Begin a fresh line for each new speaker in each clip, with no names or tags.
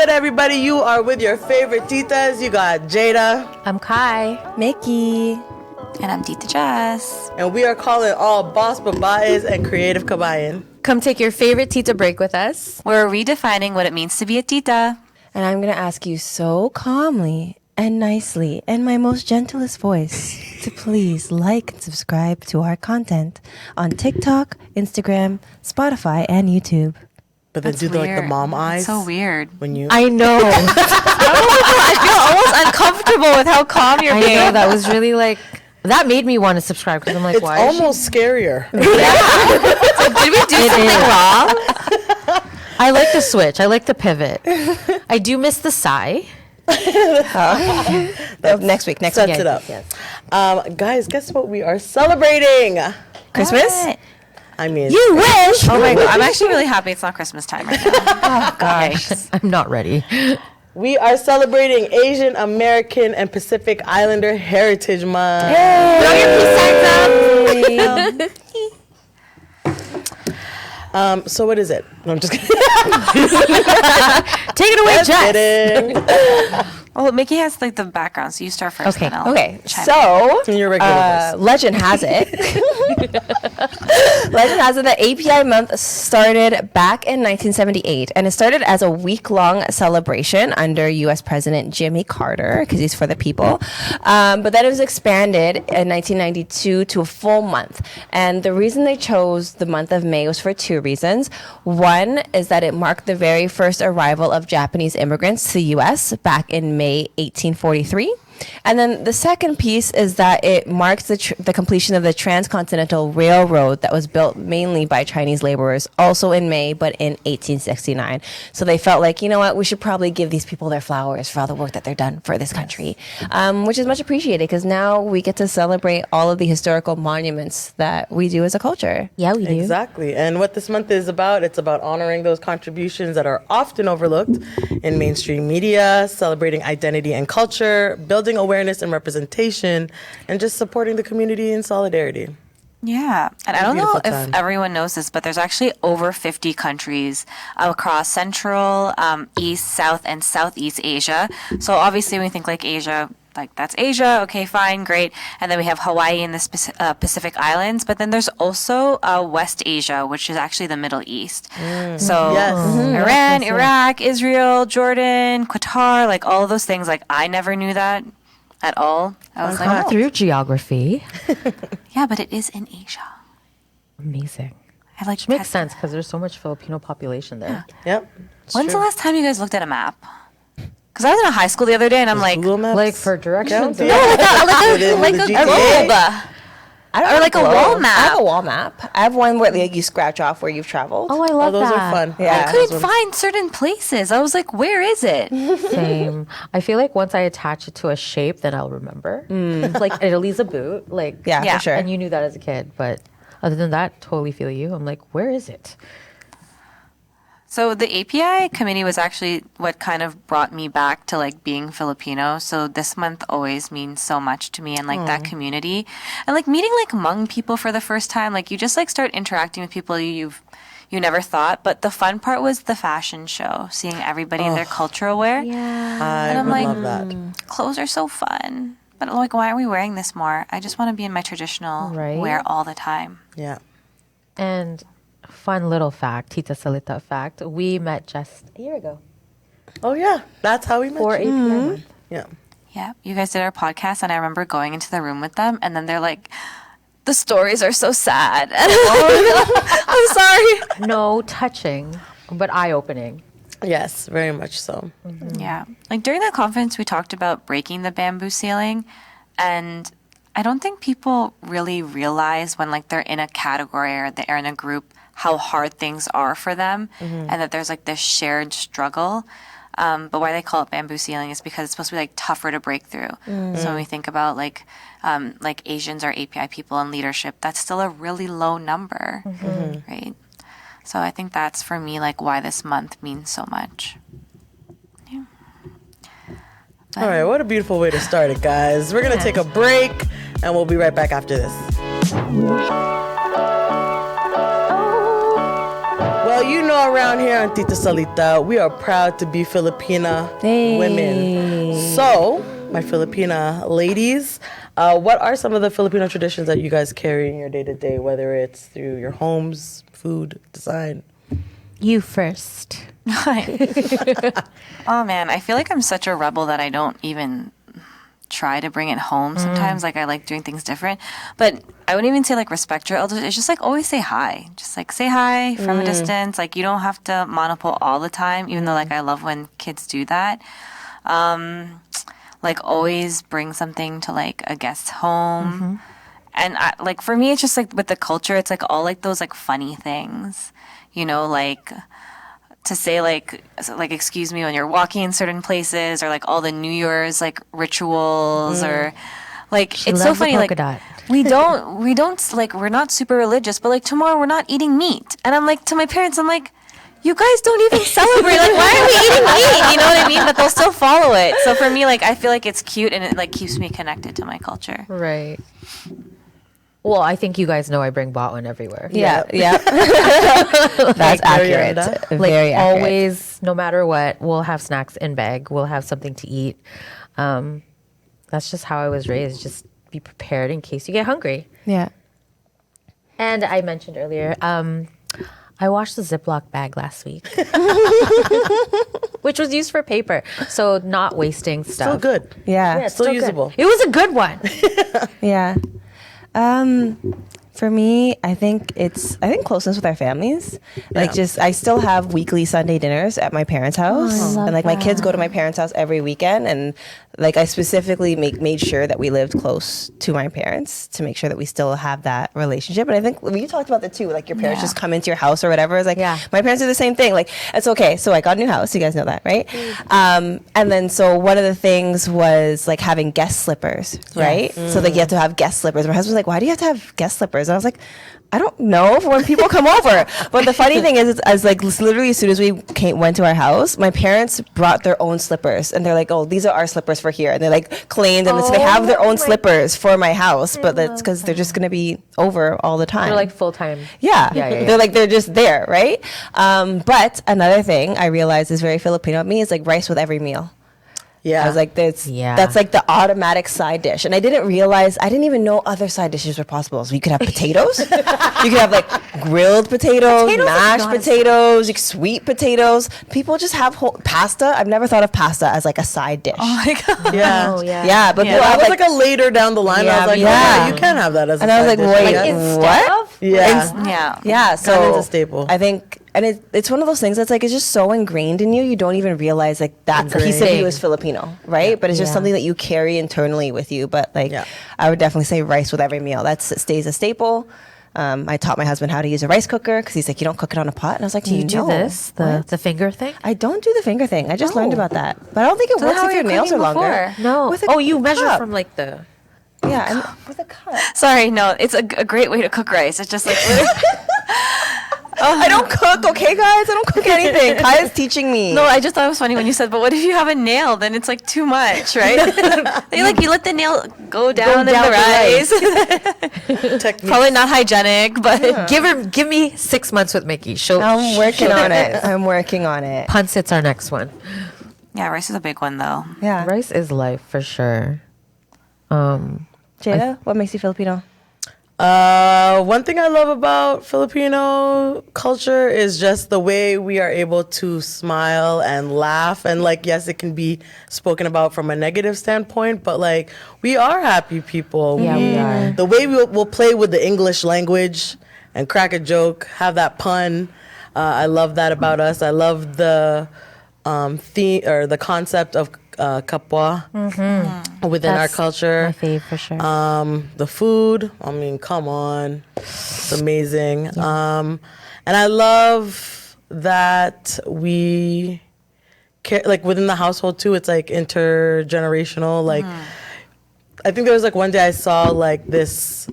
good, everybody? You are with your favorite titas. You got Jada.
I'm Kai.
Mickey.
And I'm Tita Jess.
And we are calling all boss babaes and creative kabayan.
Come take your favorite tita break with us.
We're redefining what it means to be a tita.
And I'm going to ask you so calmly and nicely in my most gentlest voice to please like and subscribe to our content on TikTok, Instagram, Spotify, and YouTube.
But then do the mom eyes.
That's so weird.
When you
I know.
I feel almost uncomfortable with how calm you're being.
I know, that was really like, that made me want to subscribe because I'm like,
it's
why?
almost scarier.
Did we do something wrong?
I like the switch. I like the pivot. I do miss the sigh.
Next week.
Sets it up. Yes. Guys, guess what we are celebrating?
Christmas?
I mean,
You wish!
Oh my God. I'm actually really happy it's not Christmas time right now.
Oh, gosh.
I'm not ready.
we are celebrating Asian American and Pacific Islander Heritage Month.
Throw your peace signs up.
So what is it? No, I'm just kidding.
Take it away, Jess.
Kidding.
Well, Mickey has like the background, so you start first.
Okay.
Then I'll
Okay,
chime
so
In your regular voice.
legend has it. Legend has it that API month started back in 1978, and it started as a week-long celebration under U.S. President Jimmy Carter, because he's for the people. But then it was expanded in 1992 to a full month, and the reason they chose the month of May was for two reasons. One is that it marked the very first arrival of Japanese immigrants to the U.S. back in May 1843. And then the second piece is that it marks the completion of the transcontinental railroad that was built mainly by Chinese laborers, also in May, but in 1869. So they felt like, you know what, we should probably give these people their flowers for all the work that they're done for this country, which is much appreciated because now we get to celebrate all of the historical monuments that we do as a culture.
Yeah, we do.
Exactly. And what this month is about, it's about honoring those contributions that are often overlooked in mainstream media, celebrating identity and culture, building awareness and representation, and just supporting the community in solidarity.
Yeah. And I don't know
Beautiful
if
time.
everyone knows this, but there's actually over 50 countries across Central, East, South, and Southeast Asia. So obviously when we think like Asia, like that's Asia, okay, fine, great. And then we have Hawaii and the Pacific Islands. But then there's also West Asia, which is actually the Middle East. So
Yes.
Iran, Iraq, Israel, Jordan, Qatar, like all of those things. Like I never knew that at all. I was like, oh,
Through geography.
yeah, but it is in Asia.
Amazing.
I like
Makes sense because there's so much Filipino population there.
Yep. It's
When's
true.
the last time you guys looked at a map? Because I was in a high school the other day and I'm like,
Google Maps?
Like for directions.
Yeah.
like a
GTA.
globe.
I don't
Or
have
like a
globe.
wall map.
I have a wall map. I have one where like, you scratch off where you've traveled.
Oh, I
Oh,
love
those
that.
are fun.
Yeah.
I couldn't find certain places. I was like, where is it?
Same. I feel like once I attach it to a shape, then I'll remember. Like Italy's a boot. Like
Yeah,
Yeah.
for sure.
And you knew that as a kid, but other than that, totally feel you. I'm like, where is it?
So the API committee was actually what kind of brought me back to like being Filipino. So this month always means so much to me and like that community and like meeting like Hmong people for the first time. Like you just like start interacting with people you never thought. But the fun part was the fashion show, seeing everybody in their cultural wear.
I
And I'm
would
like,
love that.
Clothes are so fun. But like, why are we wearing this more? I just want to be in my traditional
Right.
wear all the time.
Yeah.
And fun little fact, Tita Salita fact, we met just a year ago
Oh, yeah. That's how we met
for
you.
API month.
Yeah.
Yeah, you guys did our podcast, and I remember going into the room with them, and then they're like, the stories are so sad. And I'm sorry.
No touching, but eye-opening.
Yes, very much so.
Yeah. Like during that conference, we talked about breaking the bamboo ceiling, and I don't think people really realize when like they're in a category or they're in a group how hard things are for them, and that there's like this shared struggle. But why they call it bamboo ceiling is because it's supposed to be like tougher to break through. So when we think about like Asians or API people in leadership, that's still a really low number, right? So I think that's for me like why this month means so much. Yeah.
All right, what a beautiful way to start it, guys. We're going to take a break, and we'll be right back after this. Well, you know know, around here on Tita Salita, we are proud to be Filipina women. So, my Filipina ladies, what are some of the Filipino traditions that you guys carry in your day-to-day, whether it's through your homes, food, design?
You first.
Oh man, I feel like I'm such a rebel that I don't even try to bring it home sometimes. Like I like doing things different. But I wouldn't even say like respect your elders. It's just like always say hi. Just like say hi from a distance. Like you don't have to monopole all the time, even though like I love when kids do that. Like always bring something to like a guest's home. And like for me, it's just like with the culture, it's like all like those like funny things, you know, like to say like excuse me when you're walking in certain places, or like all the New Year's like rituals, or like
She
it's
loves
so
the
funny.
polka
Like
dot.
we don't like we're not super religious, but like tomorrow we're not eating meat, and I'm like to my parents, I'm like, you guys don't even celebrate. Like, why are we eating meat? You know what I mean? But they'll still follow it. So for me, like I feel like it's cute and it like keeps me connected to my culture.
Right. Well, I think you guys know I bring botwan everywhere.
Yeah. That's accurate.
Merienda.
Like
Very accurate.
always, no matter what, we'll have snacks in bag. We'll have something to eat. That's just how I was raised. Just be prepared in case you get hungry.
Yeah.
And I mentioned earlier, I washed the Ziploc bag last week, which was used for paper. So not wasting stuff.
Still good.
Yeah.
Yeah, it's
Still
good.
usable.
It was a good one.
Yeah. For me, I think closeness with our families. Like just I still have weekly Sunday dinners at my parents' house. And like my kids go to my parents' house every weekend, and like I specifically made sure that we lived close to my parents to make sure that we still have that relationship. And I think you talked about that too, like your parents just come into your house or whatever. It's like my parents do the same thing. Like it's okay. So I got a new house, you guys know that, right? And then so one of the things was like having guest slippers, right? So like you have to have guest slippers. My husband's like, why do you have to have guest slippers? And I was like, I don't know for when people come over. But the funny thing is, as like literally as soon as we went to our house, my parents brought their own slippers, and they're like, "Oh, these are our slippers for here," and they like claimed, and so they have their own slippers for my house. But that's because they're just gonna be over all the time.
They're like full time.
Yeah.
Yeah.
They're just there, right? But another thing I realized is very Filipino of me is like rice with every meal.
Yeah.
I was like, that's like the automatic side dish. And I didn't even know other side dishes were possible. So you could have potatoes. You could have like grilled potatoes mashed potatoes, like sweet potatoes. People just have pasta. I've never thought of pasta as like a side dish.
Oh my god.
Yeah.
Oh, yeah.
Yeah, but people
Well, I
have
was
like,
like a later down the line. I was like,
yeah.
you can have that as a
and I was
side
like,
dish,
wait,
yes.
what?
Yeah.
Yeah.
Yeah, so
Kanan's a staple.
I think, and it's one of those things that's like it's just so ingrained in you. You don't even realize like that piece of you is Filipino, right? But it's just something that you carry internally with you. But like, I would definitely say rice with every meal. That stays a staple. I taught my husband how to use a rice cooker because he's like, you don't cook it on a pot. And I was like,
Do you do
no.
this? The finger thing?
I don't do the finger thing. I just learned about that, but I don't think it works if your nails are longer.
No.
With a
You measure
cup.
from like the.
Yeah, and with a cup.
Sorry, no, it's a great way to cook rice. It's just like
I don't cook, okay, guys? I don't cook anything. Kaya's teaching me.
no, I just thought it was funny when you said, but what if you have a nail? Then it's like too much, right? you let the nail go down in the rice.
Techniques.
Probably not hygienic, but
Give me 6 months with Mickey.
I'm working on it. I'm working on it.
Pancit's our next one.
yeah, rice is a big one though.
Yeah.
Rice is life for sure.
Jada, what makes you Filipino?
One thing I love about Filipino culture is just the way we are able to smile and laugh. And like, yes, it can be spoken about from a negative standpoint, but like, we are happy people.
Yeah, we are.
The way we'll play with the English language and crack a joke, have that pun. I love that about us. I love the theme or the concept of kapwa within our culture.
My fave for sure.
The food, I mean, come on. It's amazing. And I love that we like within the household too, it's like intergenerational. Like I think there was like one day I saw like this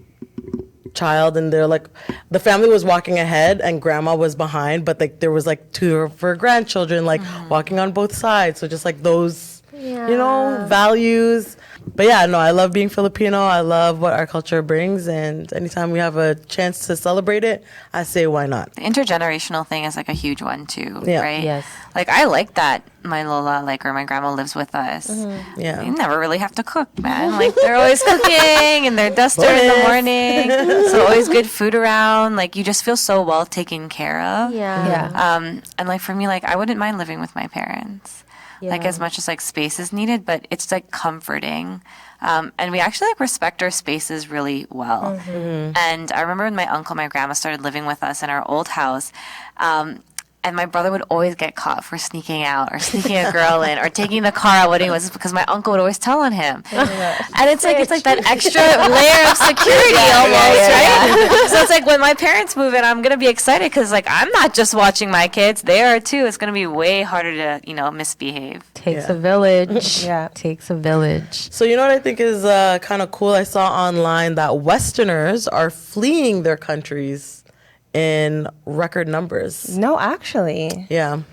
child and they're like the family was walking ahead and grandma was behind, but like there was like two of her grandchildren like walking on both sides. So just like those you know, values. But yeah, no, I love being Filipino. I love what our culture brings, and anytime we have a chance to celebrate it, I say why not.
The intergenerational thing is like a huge one too,
Yeah.
right?
Yes.
Like I like that my Lola, like, or my grandma lives with us.
Yeah.
You never really have to cook, man. Like they're always cooking and they're duster in the morning. So always good food around. Like you just feel so well taken care of.
Yeah.
And like for me, like I wouldn't mind living with my parents. Like as much as like space is needed, but it's like comforting. And we actually like respect our spaces really well. And I remember when my uncle, my grandma started living with us in our old house. And my brother would always get caught for sneaking out or sneaking a girl in or taking the car out when he was, because my uncle would always tell on him. And it's like that extra layer of security almost, right? So it's like when my parents move in, I'm going to be excited because like I'm not just watching my kids, they are too. It's going to be way harder to, you know, misbehave.
Takes a village.
Yeah.
Takes a village.
So you know what I think is kind of cool? I saw online that Westerners are fleeing their countries in record numbers.
No, actually.
Yeah.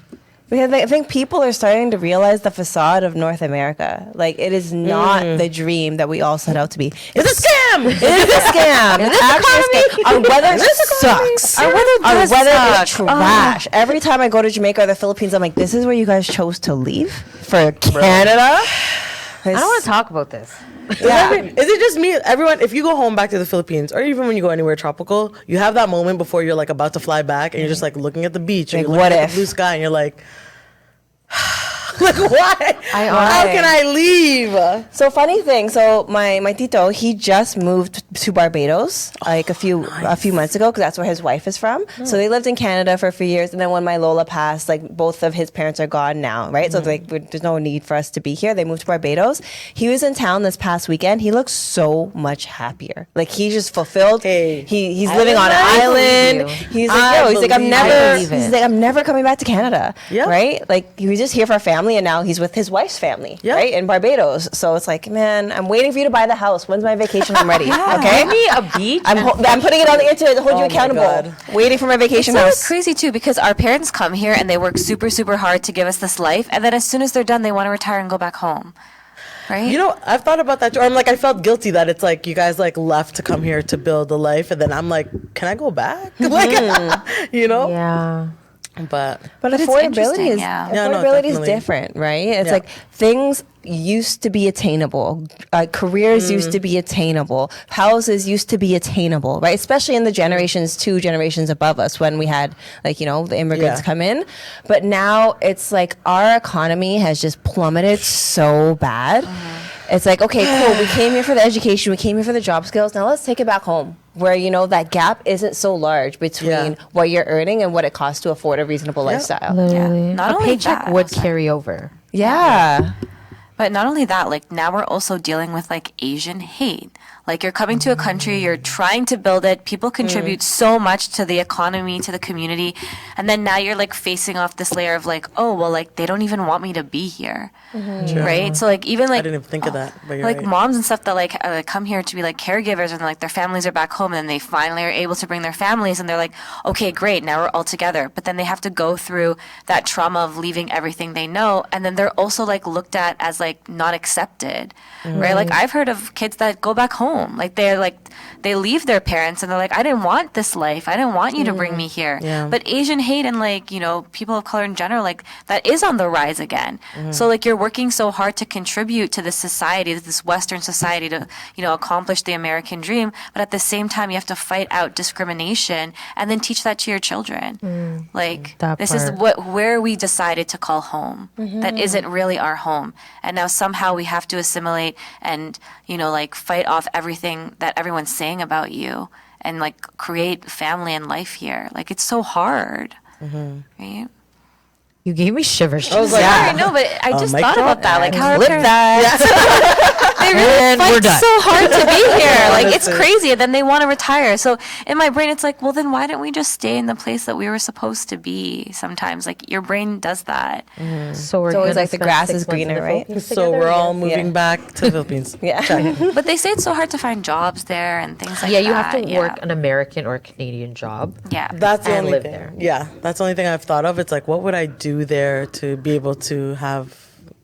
Because I think people are starting to realize the facade of North America. Like, it is not the dream that we all set out to be. It's a scam! It is a scam! It's actually a scam. Our weather sucks.
Our weather does
is
suck.
trash. Every time I go to Jamaica or the Philippines, I'm like, this is where you guys chose to leave? For Canada?
I don't want to talk about this.
Yeah.
Is it just me? Everyone, if you go home back to the Philippines, or even when you go anywhere tropical, you have that moment before you're like about to fly back, and you're just like looking at the beach, and
Like,
you're looking
what
at
if?
the blue sky, and you're like, like why?
I
How can I leave?
So funny thing. So my tito, he just moved to Barbados like a few months ago because that's where his wife is from. So they lived in Canada for a few years, and then when my Lola passed, like both of his parents are gone now, right? So like there's no need for us to be here. They moved to Barbados. He was in town this past weekend. He looks so much happier. Like he's just fulfilled.
Hey,
He's living on an
I
island.
believe you.
He's like,
I
he's like,
believe it.
I'm never coming back to Canada.
Yeah.
Right? Like he was just here for a family, and now he's with his wife's family,
Yeah.
right, in Barbados. So it's like, man, I'm waiting for you to buy the house. When's my vacation home ready? Okay,
Give me a beach.
I'm putting it on the internet to hold you
my
accountable.
God.
Waiting for my vacation
So
house.
crazy too because our parents come here and they work super, super hard to give us this life. And then as soon as they're done, they want to retire and go back home. Right?
You know, I've thought about that too. I'm like, I felt guilty that it's like you guys like left to come here to build a life, and then I'm like, can I go back? Like, you know?
Yeah.
But
But
it's
affordability
interesting,
is
yeah.
Yeah, no,
affordability is
definitely.
different, right? It's
Yeah.
like things used to be attainable. Careers used to be attainable. Houses used to be attainable, right? Especially in the two generations above us when we had like, you know, the immigrants
Yeah.
come in. But now it's like our economy has just plummeted so bad. It's like, okay, cool. We came here for the education. We came here for the job skills. Now let's take it back home where, you know, that gap isn't so large between
Yeah.
what you're earning and what it costs to afford a reasonable lifestyle.
Literally.
Not
a
only
paycheck
that,
would
sorry.
carry over.
Yeah.
But not only that, like now we're also dealing with like Asian hate. Like you're coming to a country, you're trying to build it. People contribute so much to the economy, to the community. And then now you're like facing off this layer of like, oh, well, like they don't even want me to be here. Right? So like even like
I didn't even think of that. But you're
like
right.
moms and stuff that like come here to be like caregivers and like their families are back home and then they finally are able to bring their families and they're like, okay, great, now we're all together. But then they have to go through that trauma of leaving everything they know, and then they're also like looked at as like not accepted, right? Like I've heard of kids that go back home, like they leave their parents and they're like, I didn't want this life, I didn't want you to bring me here.
Yeah.
But Asian hate and like, you know, people of color in general, like that is on the rise again. So like you're working so hard to contribute to this society, this Western society, to, you know, accomplish the American dream, but at the same time you have to fight out discrimination and then teach that to your children. Like
That
this is
part.
where we decided to call home. That isn't really our home. And now somehow we have to assimilate and, you know, like fight off everything that everyone's saying about you and like create family and life here. Like it's so hard. Right?
You gave me shivers.
I was like,
I know, but I just
mic
thought
drop?
about that. Like how our
Flip
parents,
that.
they really
And we're
fight
done.
so hard to be here. Like it's
Honestly.
crazy, and then they want to retire. So in my brain, it's like, well, then why didn't we just stay in the place that we were supposed to be? Sometimes, like your brain does that.
So we're
It's always
gonna
like the
spend
grass
6
is
months in
greener,
the
right?
Philippines
So
together
we're all
again.
moving
Yeah.
back to the Philippines.
Yeah.
But they say it's so hard to find jobs there and things like that.
Yeah, you have to
Yeah.
work an American or Canadian job.
Yeah.
That's the
And
only
live
thing.
there.
Yeah, that's the only thing I've thought of. It's like, what would I do there to be able to have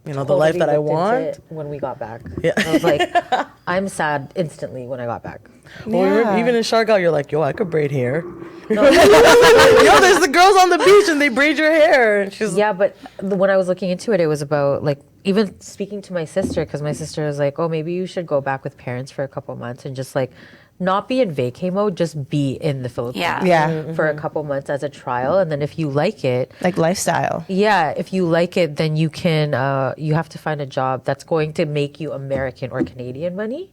the life that I
looked into
want.
it when we got back.
Yeah.
I was like, I'm sad instantly when I got back.
Well, remember, even in Siargao, you're like, yo, I could braid hair. Yo, there's the girls on the beach and they braid your hair. And she's
Yeah, but when I was looking into it, it was about like even speaking to my sister, because my sister was like, oh, maybe you should go back with parents for a couple months and just like not be in vacay mode, just be in the Philippines
Yeah.
for a couple months as a trial. And then if you like it,
Like lifestyle.
yeah, if you like it, then you can, you have to find a job that's going to make you American or Canadian money.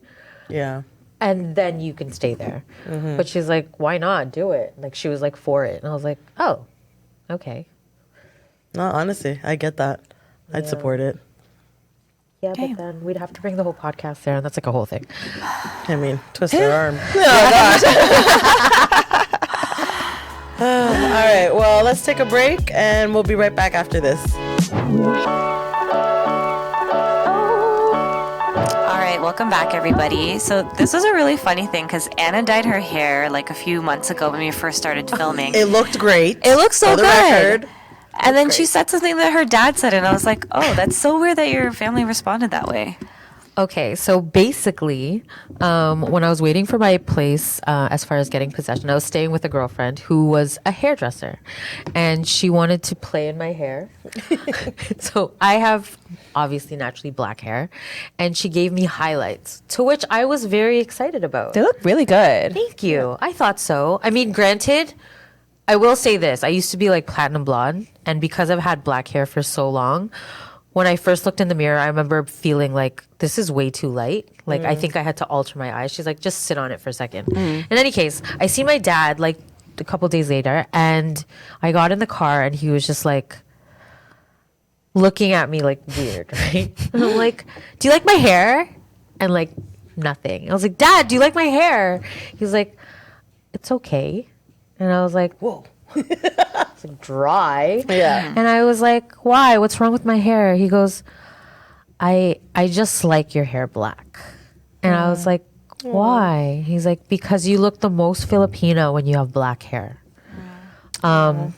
yeah.
And then you can stay there. But she's like, why not do it? Like, she was like for it. And I was like, oh, okay.
No, honestly, I get that. I'd support it.
Yeah,
Okay.
but then we'd have to bring the whole podcast there, and that's like a whole thing.
I mean, twist her arm. All right, well, let's take a break and we'll be right back after this.
All right, welcome back, everybody. So this was a really funny thing because Anna dyed her hair like a few months ago when we first started filming.
It looked great.
It looks so
For the
good.
record.
And then she said something that her dad said, and I was like, oh, that's so weird that your family responded that way.
Okay, so basically, when I was waiting for my place, as far as getting possession, I was staying with a girlfriend who was a hairdresser, and she wanted to play in my hair. So I have obviously naturally black hair, and she gave me highlights, to which I was very excited about.
They look really good.
Thank you. I thought so. I mean, granted, I will say this. I used to be like platinum blonde, and because I've had black hair for so long, when I first looked in the mirror, I remember feeling like this is way too light. Like I think I had to alter my eyes. She's like, just sit on it for a second. In any case, I see my dad like a couple days later, and I got in the car, and he was just like looking at me like weird, right? And I'm like, do you like my hair? And like nothing. I was like, Dad, do you like my hair? He was like, it's okay. And I was like, whoa. It's like dry.
Yeah.
And I was like, why? What's wrong with my hair? He goes, I just like your hair black. And I was like, why? He's like, because you look the most Filipino when you have black hair. And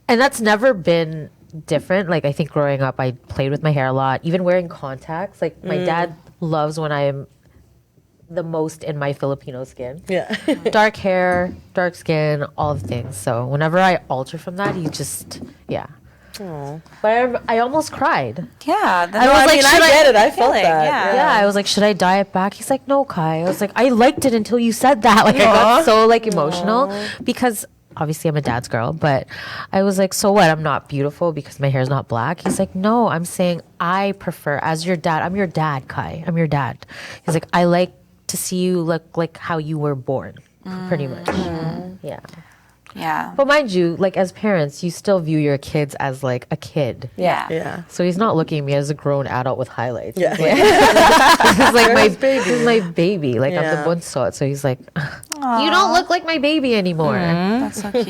that's never been different. Like, I think growing up, I played with my hair a lot, even wearing contacts. Like, my dad loves when I'm the most in my Filipino skin.
Yeah.
Dark hair, dark skin, all the things. So whenever I alter from that, he just, yeah. But I almost cried.
Yeah.
I was like,
I
should
get it. I felt
feeling,
that.
yeah.
Yeah, I was like, should I dye it back? He's like, no, Kai. I was like, I liked it until you said that. Like, I got so like emotional because obviously I'm a dad's girl, but I was like, so what? I'm not beautiful because my hair's not black. He's like, no, I'm saying I prefer as your dad. I'm your dad, Kai. I'm your dad. He's like, I like to see you look like how you were born, pretty much. Yeah.
Yeah.
But mind you, like as parents, you still view your kids as like a kid.
Yeah.
Yeah.
So he's not looking at me as a grown adult with highlights.
Yeah.
He's like my baby. He's my baby. Like I'm
Yeah.
the bunsot. So he's like, you don't look like my baby anymore.
That's so cute.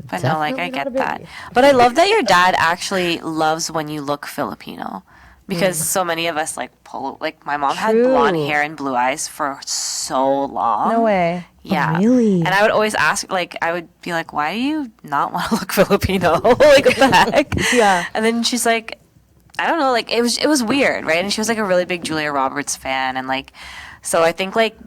But no, like I
Definitely not
get
a
that.
baby.
But I love that your dad actually loves when you look Filipino. Because so many of us like pull like my mom had
True.
blonde hair and blue eyes for so long.
No way.
Yeah.
really?
And I would always ask, like, I would be like, why do you not want to look Filipino? Like, what the heck?
Yeah.
And then she's like, I don't know, like, it was weird, right? And she was like a really big Julia Roberts fan. And like, so I think like,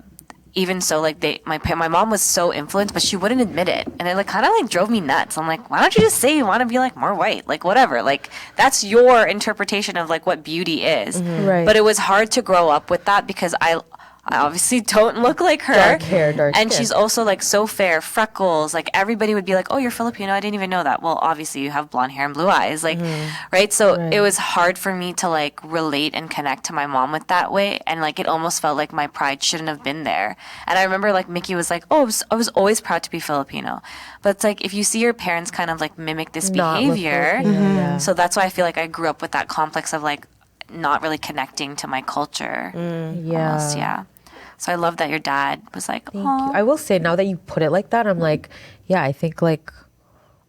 even so, like my mom was so influenced, but she wouldn't admit it, and it like kind of like drove me nuts. I'm like, why don't you just say you want to be like more white, like whatever, like that's your interpretation of like what beauty is.
Right.
But it was hard to grow up with that because I obviously don't look like her.
Dark hair, dark
and
skin.
she's also like so fair, freckles. Like everybody would be like, "Oh, you're Filipino. I didn't even know that." Well, obviously you have blonde hair and blue eyes, like, right? So it was hard for me to like relate and connect to my mom with that way, and like it almost felt like my pride shouldn't have been there. And I remember like Mickey was like, "Oh, I was always proud to be Filipino," but it's like if you see your parents kind of like mimic this
Not look
behavior,
Filipino, yeah.
so that's why I feel like I grew up with that complex of like not really connecting to my culture.
Yeah.
Almost, yeah. So I love that your dad was like,
Thank
"Aw."
you. I will say now that you put it like that, I'm like, yeah, I think like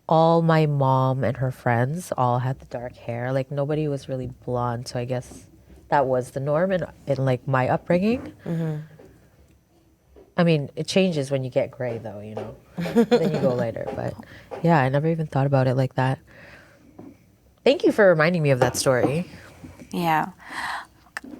all my mom and her friends all had the dark hair. Like nobody was really blonde. So I guess that was the norm in like my upbringing. I mean, it changes when you get gray though, you know, then you go lighter. But yeah, I never even thought about it like that. Thank you for reminding me of that story.
Yeah.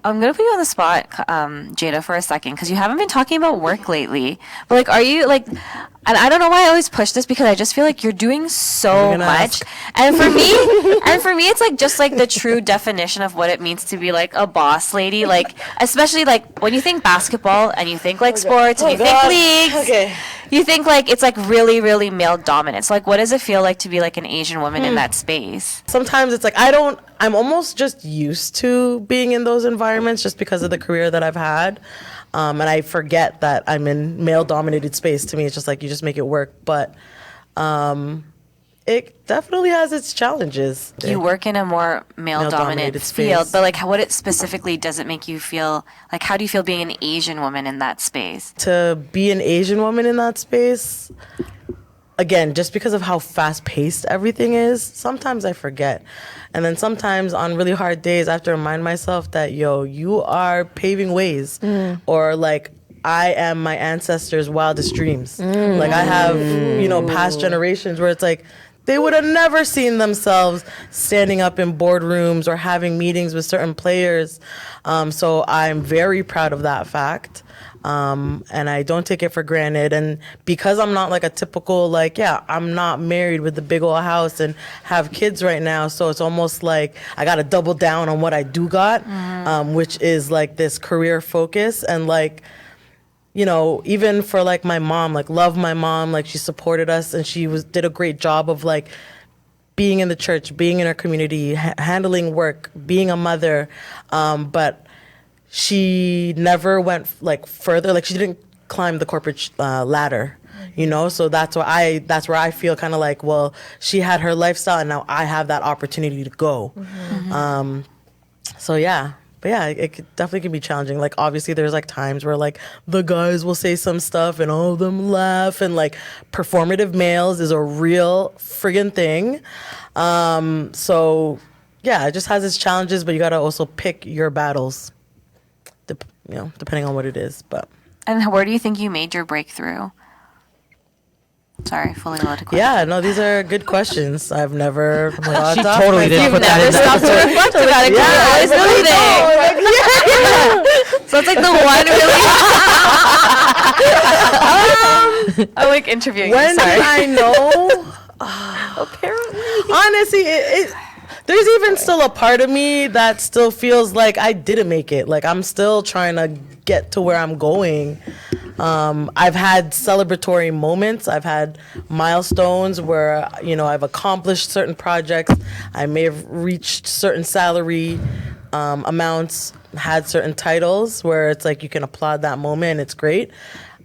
I'm going to put you on the spot, Jada, for a second, because you haven't been talking about work lately. But, like, are you, like, and I don't know why I always push this, because I just feel like you're doing so much. And for me, it's, like, just, like, the true definition of what it means to be, like, a boss lady. Like, especially, like, when you think basketball and you think, like, sports and you think leagues, you think, like, it's, like, really, really male dominant. So, like, what does it feel like to be, like, an Asian woman in that space?
Sometimes it's like, I'm almost just used to being in those environments just because of the career that I've had. And I forget that I'm in male-dominated space. To me, it's just like, you just make it work. But it definitely has its challenges.
You work in a more male-dominated field,
space.
but, like, what specifically does it make you feel, like, how do you feel being an Asian woman in that space?
To be an Asian woman in that space, again, just because of how fast-paced everything is, sometimes I forget. And then sometimes on really hard days, I have to remind myself that, you are paving ways. Or, like, I am my ancestors' wildest dreams. Like, I have, past generations where it's like, they would have never seen themselves standing up in boardrooms or having meetings with certain players. So I'm very proud of that fact. And I don't take it for granted. And because I'm not like a typical, I'm not married with the big old house and have kids right now. So it's almost like I got to double down on what I do got, which is like this career focus. And like, even for like my mom, like love my mom, like she supported us and she did a great job of like being in the church, being in our community, handling work, being a mother. But she never went like further. Like she didn't climb the corporate ladder, So that's where I feel kind of like, well, she had her lifestyle and now I have that opportunity to go. So yeah. But yeah, definitely can be challenging. Like obviously there's like times where like the guys will say some stuff and all of them laugh, and like performative males is a real friggin' thing. So yeah, it just has its challenges, but you gotta also pick your battles, depending on what it is.
And where do you think you made your breakthrough? Sorry, fully loaded question.
Yeah, no, these are good questions. I've never thought
She
of.
totally didn't put that in
Never stopped to reflect about it.
Yeah,
It's really thing. So it's like the one really. I like interviewing.
When
you, sorry.
did I know?
Apparently.
Honestly, there's even still a part of me that still feels like I didn't make it. Like I'm still trying to get to where I'm going. I've had celebratory moments. I've had milestones where, I've accomplished certain projects. I may have reached certain salary amounts, had certain titles where it's like you can applaud that moment and it's great.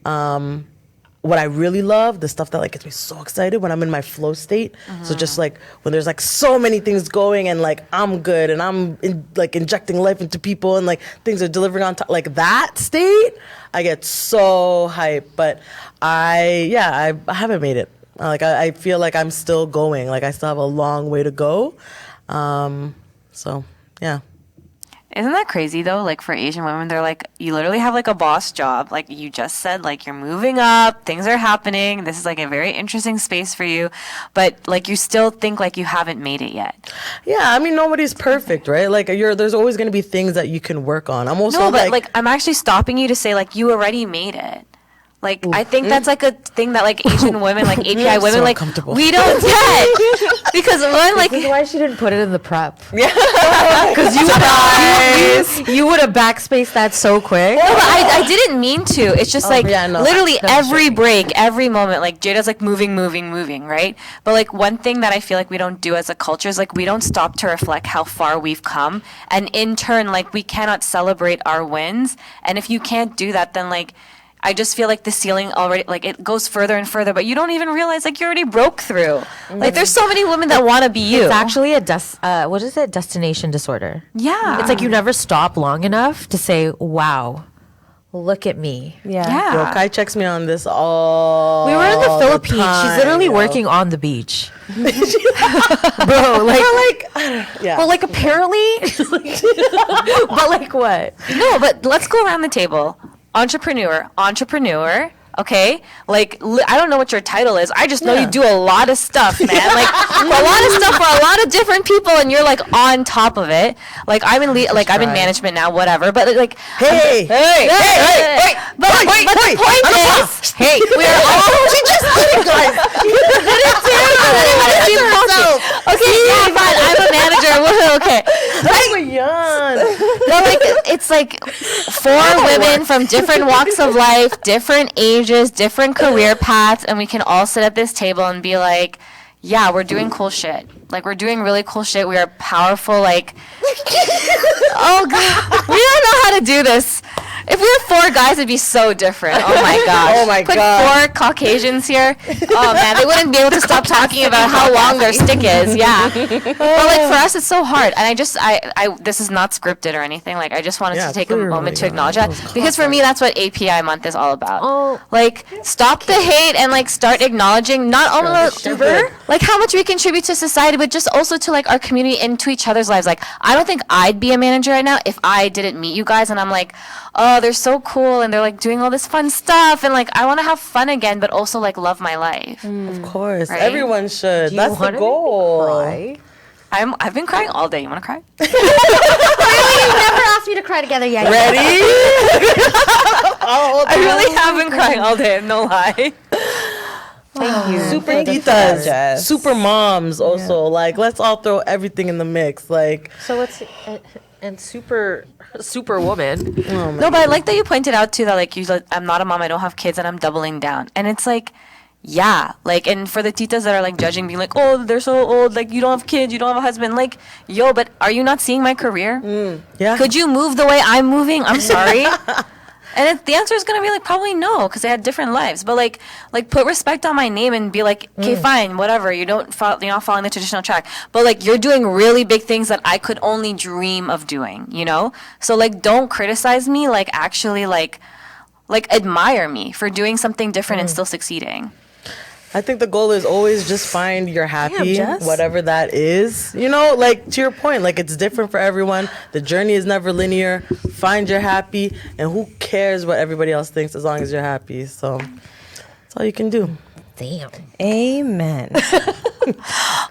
What I really love, the stuff that like gets me so excited when I'm in my flow state. So just like when there's like so many things going and like I'm good and I'm injecting life into people and like things are delivering on top, like that state, I get so hyped. But I haven't made it. I feel like I'm still going. Like I still have a long way to go. So yeah.
Isn't that crazy though? Like for Asian women, they're like, you literally have like a boss job. Like you just said, like you're moving up, things are happening. This is like a very interesting space for you, but like you still think like you haven't made it yet.
Yeah, I mean nobody's perfect, right? Like there's always going to be things that you can work on. I'm also
but I'm actually stopping you to say like you already made it. Like, I think that's like a thing that like Asian women, like API women, like we don't get. Because one, like.
This is why she didn't put it in the prep.
Yeah.
Because you would have backspaced that so quick.
No, but I didn't mean to. It's just literally every break, every moment, like Jada's like moving, right? But like one thing that I feel like we don't do as a culture is like we don't stop to reflect how far we've come. And in turn, like we cannot celebrate our wins. And if you can't do that, then like, I just feel like the ceiling already, like it goes further and further, but you don't even realize like you already broke through. Like there's so many women that want to be you.
It's actually a destination disorder.
Yeah.
It's like you never stop long enough to say, wow, look at me.
Yeah.
Yo, Kai checks me on this all.
We were in the Philippines.
time,
She's literally
yo.
working on the beach. Bro,
yeah.
Well, like apparently, but like what?
No, but let's go around the table. Entrepreneur, Okay, like I don't know what your title is. I just know you do a lot of stuff, man. Like a lot of stuff for a lot of different people, and you're like on top of it. Like I'm in I'm in management now, whatever. But like,
Hey.
But the point is, hey, we are all. She just did it, guys. Okay, yeah, fine. I'm a manager. Okay.
Oh, young.
No, like it's like 4 women from different walks of life, different ages, different career paths, and we can all sit at this table and be like, yeah, we're doing cool shit. Like we're doing really cool shit. We are powerful. Like, oh god, we don't know how to do this. If we were 4 guys, it'd be so different. Oh my gosh.
Oh my
Put
God.
4 Caucasians here. Oh man, they wouldn't be able to stop talking about how long their stick is. Yeah. But like for us, it's so hard. And I this is not scripted or anything. Like I just wanted to take a moment to acknowledge that because for me, that's what API month is all about.
Oh.
Like stop the hate and like start acknowledging not only like how much we contribute to society, but just also to like our community and to each other's lives. Like I don't think I'd be a manager right now if I didn't meet you guys. And I'm like, oh, they're so cool and they're like doing all this fun stuff and like I want to have fun again, but also like love my life.
Of course,
Right?
everyone should.
Do you
That's the
wanna
goal.
cry?
I've been crying all day. You want to cry?
You've never asked me to cry together yet.
Ready?
I really have been crying all day. No lie.
Thank you.
Super
for the
titas,
Jess.
super moms. Also, like let's all throw everything in the mix. Like,
So it's and super woman.
No, but I like that you pointed out too that like I'm not a mom. I don't have kids, and I'm doubling down. And it's like, yeah, like, and for the titas that are like judging, being like, oh, they're so old. Like, you don't have kids, you don't have a husband. Like, yo, but are you not seeing my career?
yeah.
Could you move the way I'm moving? I'm sorry. And the answer is gonna be like probably no, because they had different lives. But like put respect on my name and be like, okay, fine, whatever. You're not following the traditional track, but like you're doing really big things that I could only dream of doing. You know, so like don't criticize me. Like actually like admire me for doing something different and still succeeding.
I think the goal is always just find your happy,
Jess.
whatever that is. You know, like to your point, like it's different for everyone. The journey is never linear. Find your happy, and who cares what everybody else thinks as long as you're happy. So that's all you can do.
Damn.
Amen.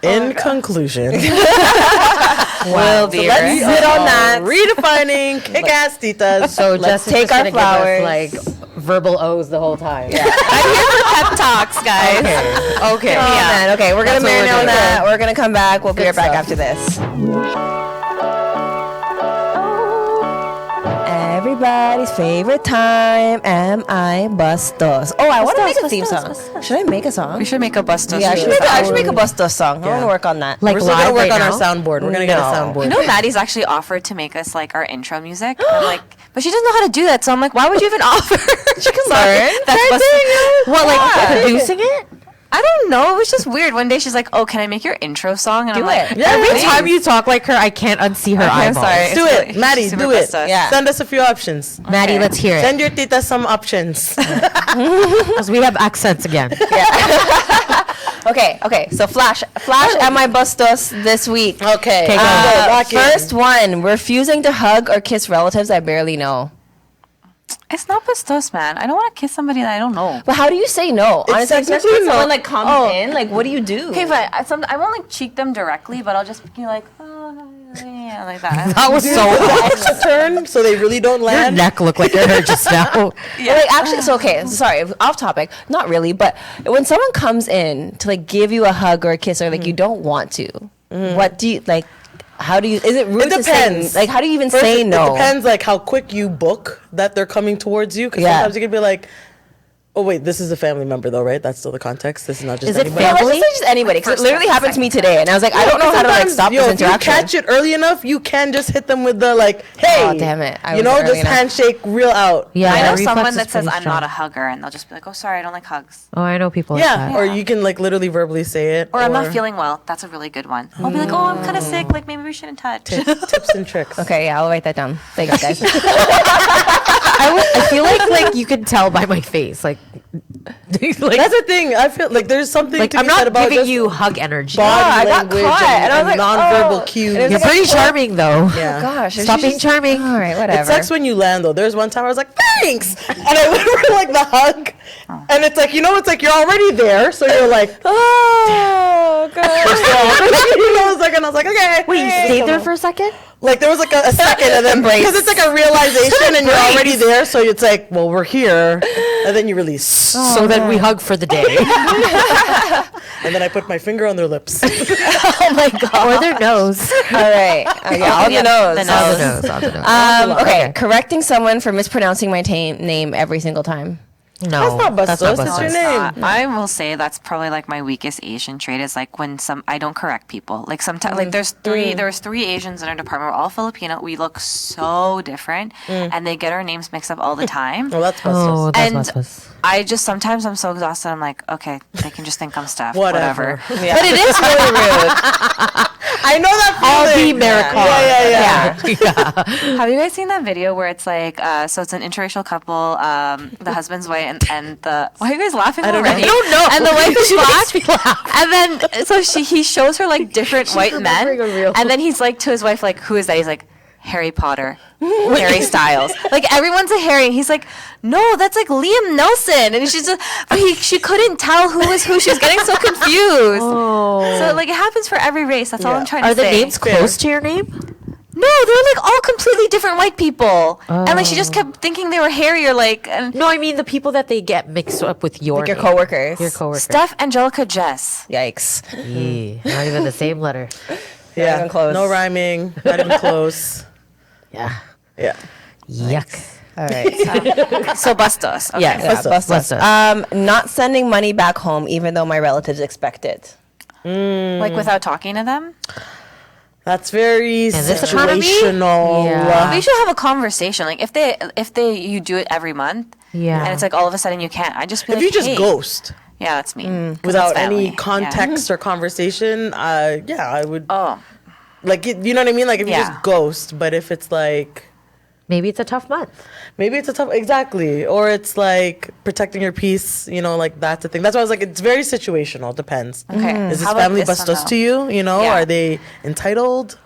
In conclusion,
Well,
be
let's
right.
sit on that.
redefining kick-ass titas.
So
Let's
Jess is
take
just
our
gonna give
flowers.
us, like verbal O's the whole time.
I'm here for pep talks, guys.
Okay.
Oh, man. Okay, we're going to
That's what we're
marinate on
doing.
that. We're going to come back. We'll be right back
stuff.
after this. Everybody's favorite time. Am I Bustos? Oh, I want to make a theme song. Should I make a song?
We should make a Bustos.
Yeah, I should make a Bustos song. I want to work on that.
Like
We're still gonna
live
work
right
on
now?
our soundboard. We're gonna get a soundboard.
You know, Maddie's actually offered to make us like our intro music. And I'm like, but she doesn't know how to do that. So I'm like, why would you even offer? She can
learn.
What, like producing it?
I don't know. It was just weird. One day she's like, "Oh, can I make your intro song?" And I'm like,
it.
Yeah,
Every
please.
time you talk like her, I can't unsee her
I'm
eyeballs.
sorry.
Do
It's
it,
really
Maddie.
super
Do it.
Bustos.
Yeah.
Send us a few options.
Maddie, let's hear it.
Send your tita some options.
Because we have accents again.
Okay. So Flash, Am I Bustos this week?
Okay.
Okay, go.
Rock it.
First one, refusing to hug or kiss relatives I barely know.
It's not Bustos, man. I don't want to kiss somebody that I don't know.
But how do you say no? Honestly, especially
technically
when
no.
someone like comes in, like what do you do?
Okay, fine. I won't like cheek them directly, but I'll just be like, oh, yeah, like that.
That was so
Extra turn, so they really don't
Your
land.
neck looked like it hurt just now.
Well, like actually, so okay, sorry, off topic. Not really, but when someone comes in to like give you a hug or a kiss, or like you don't want to, what do you like? How do you? Is it rude?
It depends.
To say, like, how do you even
First,
say no?
It depends, like how quick you book that they're coming towards you. Because
Yeah.
sometimes you can be like, "Oh wait, this is a family member, though, right? That's still the context. This is not just
Is it
anybody."
Yeah, let's
family?
just say just anybody, because it literally
First,
happened to me today, and I was like, I don't know how to like
Sometimes,
stop this
if you
interaction.
catch it early enough, you can just hit them with the like, "Hey,
Oh, damn it. I
you
was
know,
early
just
enough.
handshake real out."
Yeah,
I
my
know
reflex
someone
is
that says
pretty
I'm not a
strong.
hugger, and they'll just be like, "Oh, sorry, I don't like hugs."
Oh, I know people
Yeah.
like that.
Or you can like literally verbally say it.
Or I'm not feeling well. That's a really good one. I'll be like, "Oh, I'm kind of sick. Like maybe we shouldn't touch."
tips and tricks.
Okay, yeah, I'll write that down. Thanks, guys.
I feel like you could tell by my face. Like Like,
That's the thing. I feel like there's something
like
to
I'm
be said
not
about
giving
just
you hug energy.
body
I got
language
caught, and I was like,
nonverbal
oh.
cues.
And it was
You're
like,
pretty charming though.
Yeah.
Gosh, and
Stop
she's
being
just-
charming.
All right, whatever.
It sucks when you land though. There's one time I was like, thanks, and I went for like the hug, and it's like it's like you're already there, so you're like,
Oh god.
a second. I was like, okay.
Wait, you stayed there for a second?
Like there was like a second, and then because it's like a realization, and you're already there, so it's like, well, we're here, and then you release,
So then we hug for the day.
and then I put my finger on their lips.
Oh my god.
Or their nose.
All right. Yeah, on the nose.
the
On
nose.
the nose. On the nose.
Okay, correcting someone for mispronouncing my name every single time.
No.
That's not bustos. It's your name.
I will say that's probably like my weakest Asian trait is like when I don't correct people. Like sometimes like there was 3 Asians in our department. We're all Filipino. We look so different and they get our names mixed up all the time.
Well, that's bustos.
Oh, that's
And
bustos.
I just sometimes I'm so exhausted. I'm like, okay, they can just think I'm Steph.
Whatever.
But it is really rude.
I know that
I'll
feeling.
be American.
Yeah.
Have you guys seen that video where it's like, so it's an interracial couple, the husband's white and the. Why are you guys laughing already?
I don't know.
And the wife is
She
black.
makes me laugh.
And then so he shows her like different white men,
remembering a real-
and then he's like to his wife like, who is that? He's like, Harry Potter, Harry Styles. Like everyone's a Harry. And he's like, no, that's like Liam Nelson. And she's just, but she couldn't tell who was who. She was getting so confused.
Oh.
So like it happens for every race. That's all I'm trying to
Are the
say.
names close to your name?
No, they're like all completely different white people. And like she just kept thinking they were Harry or like and
No, I mean the people that they get mixed up with your
Like your
name.
coworkers.
Your coworkers.
Steph, Angelica, Jess.
Yikes.
Yeah, not even the same letter.
Yeah.
even close.
No rhyming. Not even close.
Yeah.
Yeah.
Yuck.
All right.
So bustos. Okay.
Yeah,
Bustos.
Not sending money back home even though my relatives expect it.
Like without talking to them.
That's very
this economy?
situational.
Yeah.
We should have a conversation. Like if they you do it every month.
Yeah.
And it's like all of a sudden you can't. I just be
If
like,
you just
hey.
ghost
Yeah, that's me. 'Cause
without
that's
any
family.
context or conversation, yeah, I would.
Yeah. Oh.
Like, you know what I mean? Like, if you
Yeah.
just ghost, but if it's like,
Maybe it's a tough month.
maybe it's a tough, exactly. Or it's like protecting your peace, like that's the thing. That's why I was like, it's very situational. Depends.
Okay.
Is this
How about
family
this one,
bustos
though?
to you?
Yeah.
Are they entitled?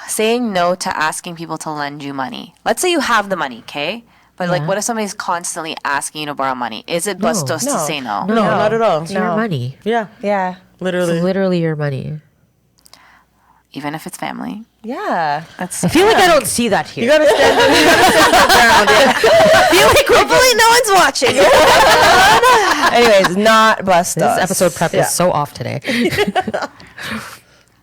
Saying no to asking people to lend you money. Let's say you have the money, okay? But like,
Yeah.
what if somebody's constantly asking you to borrow money? Is it bustos to
No.
say no?
No, not at all.
It's your money.
Yeah,
Yeah.
literally.
It's literally your money.
Even if it's family.
Yeah.
That's.
I feel like I don't see that here.
You gotta stand up. You gotta stand your ground. Yeah.
feel like
Hopefully no one's watching. Anyways, not bustos.
this episode prep
Yeah.
is so off today.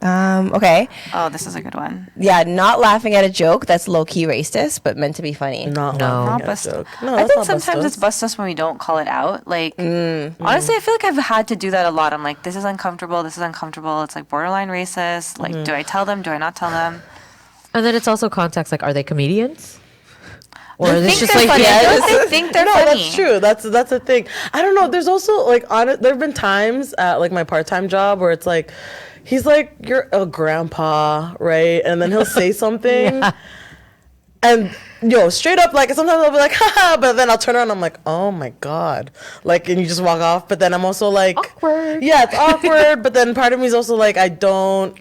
Okay.
Oh, this is a good one.
Yeah, not laughing at a joke that's low-key racist, but meant to be funny.
Not
No.
laughing
Not
at a
bustos.
joke. No,
I
that's
think
not
sometimes
bustos.
it's bustos when we don't call it out. Like, honestly, I feel like I've had to do that a lot. I'm like, this is uncomfortable. This is uncomfortable. It's like borderline racist. Like, do I tell them? Do I not tell them?
And then it's also context like, are they comedians? Or is this
Think
just
they're
like,
funny. I
yeah,
feel like they think they're
No,
funny.
that's true. That's a thing. I don't know. There's also like there have been times at like my part-time job where it's like he's like, you're a grandpa, right? And then he'll say something and straight up, like sometimes I'll be like, haha, but then I'll turn around and I'm like, oh my God. Like, and you just walk off. But then I'm also like,
Awkward.
Yeah, it's awkward. But then part of me is also like, I don't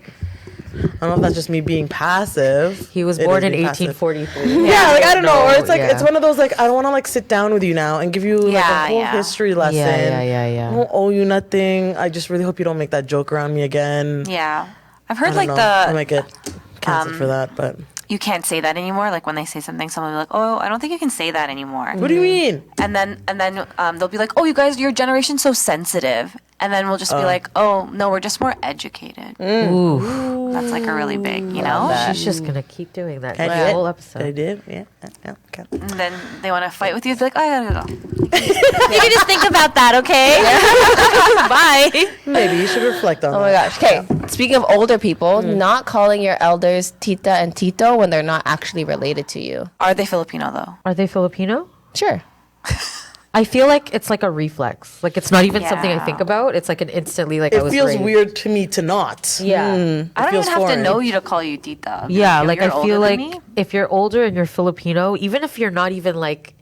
know if that's just me being passive.
he was
It
born
is
in
being passive.
1843.
Yeah, like I don't know, or it's like
yeah.
it's one of those like I don't want to like sit down with you now and give you like
Yeah,
a whole
yeah.
history lesson.
yeah.
I don't owe you nothing. I just really hope you don't make that joke around me again.
Yeah. I've
I
heard
don't
like
know. I
the
might get canceled for that, but
you can't say that anymore. Like when they say something, someone will be like, "Oh, I don't think you can say that anymore."
what do you mean?
And then they'll be like, "Oh, you guys, your generation's so sensitive." And then we'll just be like, "Oh, no, we're just more educated."
Ooh.
That's like a really big, you know.
She's just gonna keep doing that
I
the
did.
whole
I
episode.
did. Yeah. Okay.
And then they want to fight with you. It's like, "Oh, I gotta go." You can just think about that, okay? Bye.
Maybe you should reflect on
Oh
that.
my gosh. Okay. Speaking of older people, not calling your elders Tita and Tito when they're not actually related to you.
Are they Filipino though?
Are they Filipino?
Sure.
I feel like it's like a reflex. Like it's not even something I
Yeah.
think about. It's like an instantly like I
It
was
feels
raised.
weird to me to not.
Yeah.
I don't even
feels
have
foreign.
to know you to call you tita.
Yeah,
You're
like I
older
feel
than
like
me?
if you're older and you're Filipino, even if you're not even like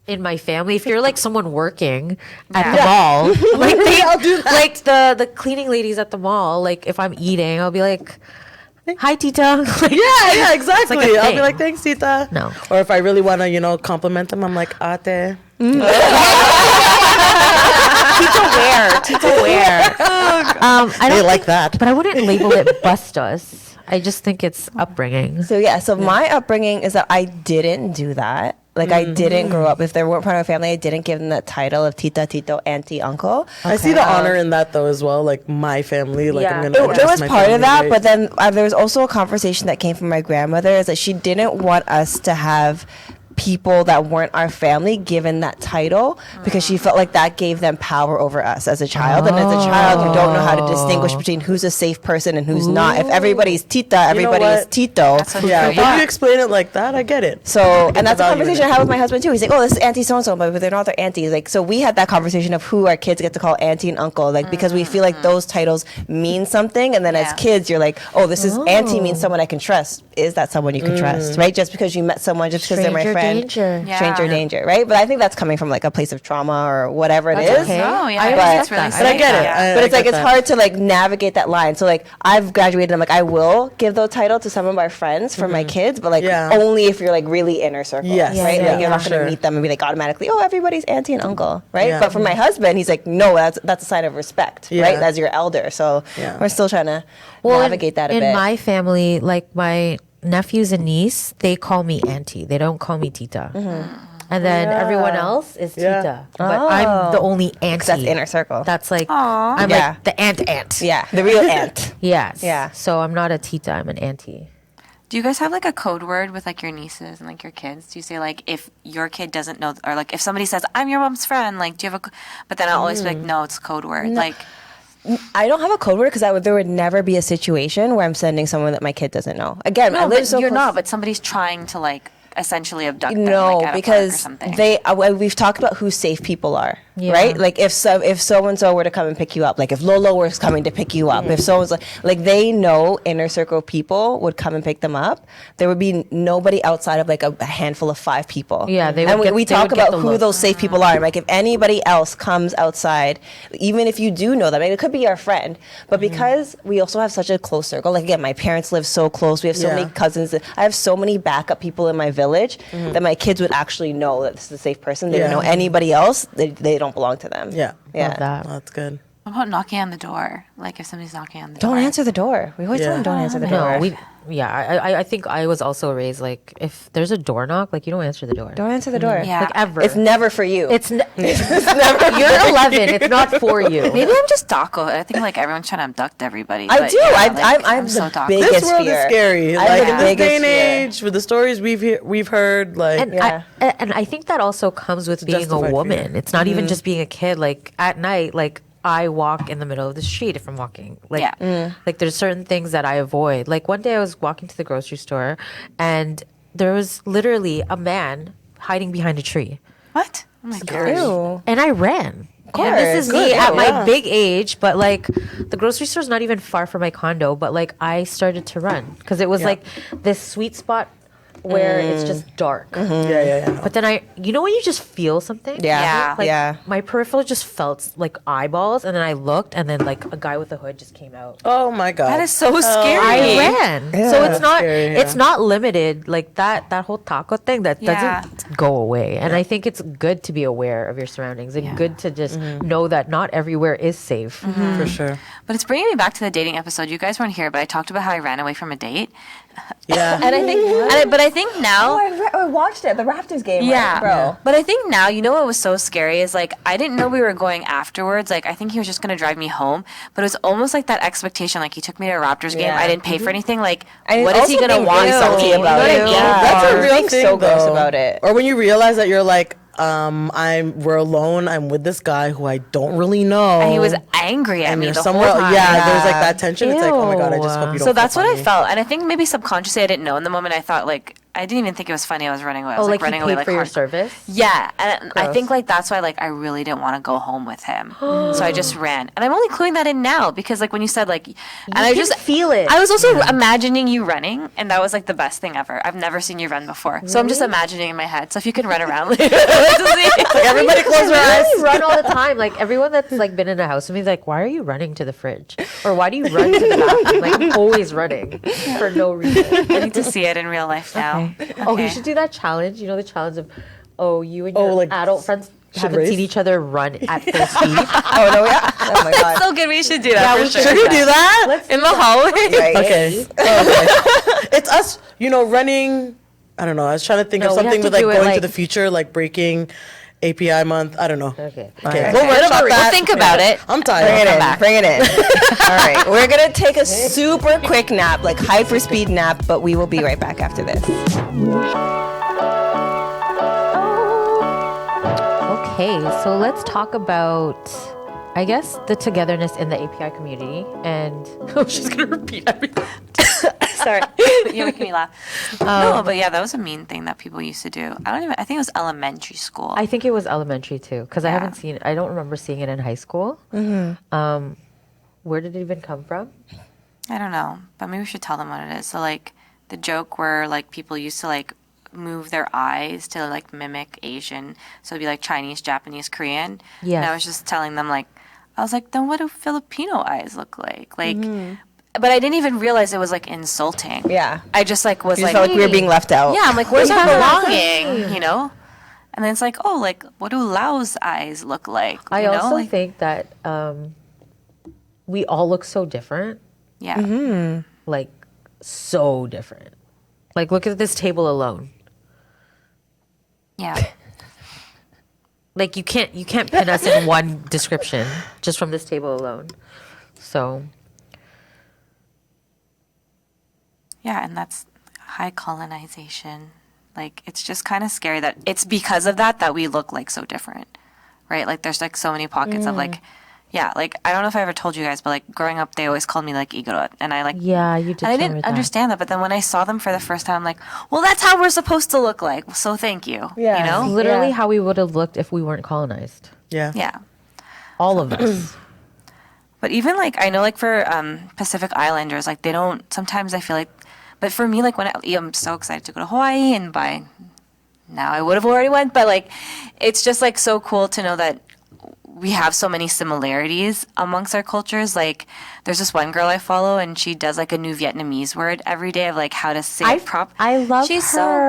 in my family, if you're like someone working at the mall, like
I'll do that.
like the cleaning ladies at the mall, like if I'm eating, I'll be like, "Hi, Tita." Like,
Yeah, exactly.
It's like a
I'll be
thing.
like, thanks, Tita.
No.
Or if I really want to, compliment them, I'm like, ate.
Tita wear. I
They
don't
like that.
but I wouldn't label it bustos. I just think it's upbringing.
So my upbringing is that I didn't do that. Like I didn't grow up. If they weren't part of my family, I didn't give them that title of tita, tito, auntie, uncle.
I see the honor in that though as well. Like my family, like I'm
Yeah.
gonna.
There was
address my
part of
family,
that,
right?
but then there was also a conversation that came from my grandmother is that she didn't want us to have people that weren't our family given that title because she felt like that gave them power over us as a child. And as a child, you don't know how to distinguish between who's a safe person and who's not. If everybody's tita, everybody is
what?
tito.
That's what
Yeah,
you
when you explain it like that, I get it.
So, and that's a
value in
conversation
it.
I had with my husband too. He's like, "Oh, this is auntie so and so," but they're not their aunties. Like, so we had that conversation of who our kids get to call auntie and uncle, like because we feel like those titles mean something, and then as
Yeah.
kids, you're like, "Oh, this is auntie means someone I can trust." Is that someone you can trust, right? Just because you met someone, just because they're my
Stranger
friend,
danger.
Yeah.
stranger danger, right? But I think that's coming from like a place of trauma or whatever it is.
okay.
Oh, yeah.
I
I
respect
think it's really
that.
sweet.
But I get it.
Yeah.
But it's like
get
it's
that.
hard to like navigate that line. So like I've graduated. I'm like I will give the title to some of my friends for my kids, but like
Yeah.
only if you're like really inner circle,
Yes.
right?
Yeah,
Like you're not
for
gonna
sure.
meet them and be like automatically, oh, everybody's auntie and uncle, right?
Yeah.
But for my husband, he's like, no, that's a sign of respect,
Yeah.
right? As your elder. So
Yeah.
we're still trying to
Well,
navigate that a
in
bit.
my family, like my nephews and niece, they call me auntie. They don't call me tita. And then everyone else is
Yeah.
tita. But I'm the only auntie.
'Cause that's inner circle.
That's like
Aw.
I'm
Yeah.
like the aunt.
Yeah, the real aunt.
Yes.
Yeah.
So I'm not a tita. I'm an auntie.
Do you guys have like a code word with like your nieces and like your kids? Do you say like if your kid doesn't know, or like if somebody says I'm your mom's friend, like do you have a? But then I'll always be like, no, it's code word. Like
I don't have a code word because there would never be a situation where I'm sending someone that my kid doesn't know. Again, I
no,
live
but
so
you're
close-
not. But somebody's trying to like essentially abduct them.
No,
like, at a park or
because
something.
we've talked about who safe people are,
Yeah.
right? Like if so and so were to come and pick you up, like if Lolo was coming to pick you up, if someone's like they know inner circle people would come and pick them up, there would be nobody outside of like a handful of 5 people.
Yeah, they would
and
get-
we
they
talk
would get
about
the
who
look.
those safe people are. Like if anybody else comes outside, even if you do know them, and it could be our friend, but because we also have such a close circle, like again, my parents live so close, we have so
Yeah.
many cousins, I have so many backup people in my village that my kids would actually know that this is a safe person. They
Yeah.
would know anybody else, they don't belong to them.
Yeah.
Yeah.
Love that.
Oh, that's good.
what about knocking on the door? Like if somebody's knocking on the
Don't
door.
answer the door. We always tell
Yeah.
them don't answer the door.
No, I think I was also raised like if there's a door knock, like you don't answer the door.
Don't answer the door.
Yeah.
Like ever.
It's never for you.
It's never. You're 11. It's not for you.
Maybe I'm just Daco. I think like everyone's trying to abduct everybody.
I
but
do.
yeah,
I'm
like,
the
so Daco.
biggest
This world
fear.
is scary.
I'm
Like
the
in this day
biggest
and
fear.
age, with the stories we've heard, like
And
Yeah.
I think that also comes with being a
justified
woman.
fear.
It's not even just being a kid. Like at night, like I walk in the middle of the street if I'm walking. Like,
Yeah.
like there's certain things that I avoid. Like one day I was walking to the grocery store, and there was literally a man hiding behind a tree,
What? Oh my god.
Ew.
and I ran.
course.
And this is
Good,
me at my
yeah.
big age, but like the grocery store's not even far from my condo. But like I started to run because it was
Yeah.
like this sweet spot where it's just dark.
yeah.
But then you know when you just feel something?
Yeah.
Yeah.
Like
Yeah.
my peripheral just felt like eyeballs, and then I looked, and then like a guy with a hood just came out.
Oh my god.
That is so scary.
I ran. So it's
That's
not
scary,
it's
yeah.
not limited like that whole taco thing that
Yeah.
doesn't go away. And I think it's good to be aware of your surroundings and good to just know that not everywhere is safe.
for sure.
But it's bringing me back to the dating episode. You guys weren't here, but I talked about how I ran away from a date.
Yeah.
And I think, but I think now,
I watched it. The Raptors game.
yeah,
right, bro.
But I think now, you know what was so scary is like I didn't know we were going afterwards. Like I think he was just gonna drive me home, but it was almost like that expectation. Like he took me to a Raptors game.
Yeah.
I didn't pay for anything. Like
And
what
it's
is he
also
gonna
being
want
really
from
salty
me? You know
about
what I
it.
mean?
Yeah.
That's a real
Being
thing,
so gross
though.
about it.
Or when you realize that you're like, we're alone. I'm with this guy who I don't really know.
And he was angry at
and
me
you're
the
somewhere.
whole time.
Yeah, there's like that tension. It's like, oh my god, I just hope you don't.
So that's
flip
what
on
I
me.
felt, and I think maybe subconsciously I didn't know. In the moment, I thought like I didn't even think it was funny. I was running away. I
Oh,
was
like
running
he
away
paid for your
hard.
service?
Yeah, and I
Gross.
think like that's why like I really didn't want to go home with him. So I just ran, and I'm only cluing that in now because like when you said like, and I
can
just
feel it.
I was also imagining you running, and that was like the best thing ever. I've never seen you run before, so I'm just imagining in my head. So if you can run around later,
Everybody close their eyes.
You run all the time. Like everyone that's like been in a house with me is like, why are you running to the fridge? Or why do you run to the bathroom? Like I'm always running for no reason.
I need to see it in real life now.
Oh, you
Okay.
should do that challenge. You know the challenge of, you and
Oh,
your
like,
adult friends
should
haven't
race?
seen each other run at full speed.
Oh no, yeah. Oh my god.
So good. We should do that for
we
sure.
Should we do that?
Let's
In the hallway.
Right.
Okay. Okay. It's us, running. I don't know. I was trying to think
No,
of
we have
something
to
with like
do it,
going to
like-
the future, like breaking API month. I don't know.
Okay.
Okay.
Alright.
We'll worry about
We'll
that.
think about it.
I'm
Bring
tired.
it in.
back.
Bring it in. All right. We're going to take a super quick nap, like hyper speed nap, but we will be right back after this.
Okay, so let's talk about, I guess, the togetherness in the API community. And she's gonna repeat everything.
Sorry. You're making me laugh. No, but yeah, that was a mean thing that people used to do. I think it was elementary school.
I think it was elementary too, because
Yeah.
I don't remember seeing it in high school. Where did it even come from?
I don't know, but maybe we should tell them what it is. So like the joke where like people used to like move their eyes to like mimic Asian. So it'd be like Chinese, Japanese, Korean.
Yes.
And I was just telling them like, I was like, then what do Filipino eyes look like? Like, but I didn't even realize it was like insulting.
Yeah.
I just like was
You just
like,
felt like we were being left out.
yeah, I'm like, where's our
Yeah.
belonging? You know? And then it's like, oh, like what do Lao's eyes look like?
I
You know?
also
Like,
think that we all look so different,
yeah.
like so different. Like look at this table alone.
Yeah.
Like you can't pin us in one description just from this table alone. So
Yeah, and that's high colonization. Like, it's just kind of scary that it's because of that we look like so different, right? Like, there's like so many pockets of like, yeah, like I don't know if I ever told you guys, but like growing up, they always called me like Igorot, and I like,
yeah, you did.
and I
tell me
didn't
that.
understand that. But then when I saw them for the first time, I'm like, well, that's how we're supposed to look like. So thank you.
Yeah.
You know?
Literally
Yeah.
how we would have looked if we weren't colonized.
Yeah.
Yeah.
All of us.
But even like I know like for Pacific Islanders, like they don't. Sometimes I feel like, but for me, like when I'm so excited to go to Hawaii, and by now I would have already went, but like it's just like so cool to know that we have so many similarities amongst our cultures. Like there's this one girl I follow, and she does like a new Vietnamese word every day of like how to say it prop.
I love
She's
her.
so